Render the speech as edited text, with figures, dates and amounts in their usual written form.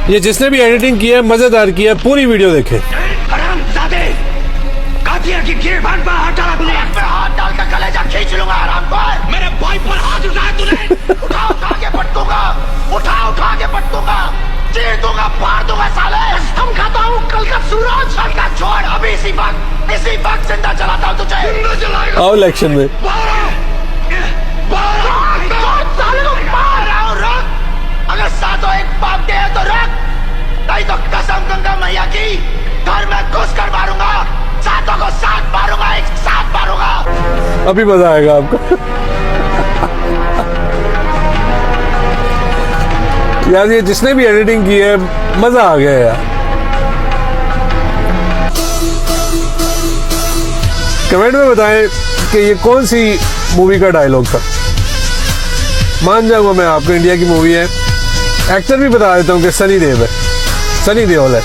ये जिसने भी एडिटिंग की है मजेदार की है, पूरी वीडियो देखे। की गिरबान पर हाथ डाला तूने, हाथ डाल कर कलेजा खींच लूंगा आराम पर। मेरे भाई पर हाथ उठाया तूने, उठा के पटकूंगा, उठा के पटकूंगा, चीर दूंगा, फाड़ दूंगा साले। हम खाता हूँ कल का सूरज, कल का छोड़, अभी इसी वक्त जिंदा जलाता हूँ तुझे। जिंदा जलाएगा आओ इलेक्शन में। अगर सातों एक पाप दे तो रख, नहीं तो कसम गंगा मैया की घर में घुस कर मारूंगा, सातों को साथ मारूंगा, एक साथ मारूंगा। अभी मजा आएगा आपको। यार ये जिसने भी एडिटिंग की है मजा आ गया यार। कमेंट में बताएं कि ये कौन सी मूवी का डायलॉग था। मान जाऊंगा मैं, आपको इंडिया की मूवी है। एक्टर भी बता देता हूँ कि सनी देओल है।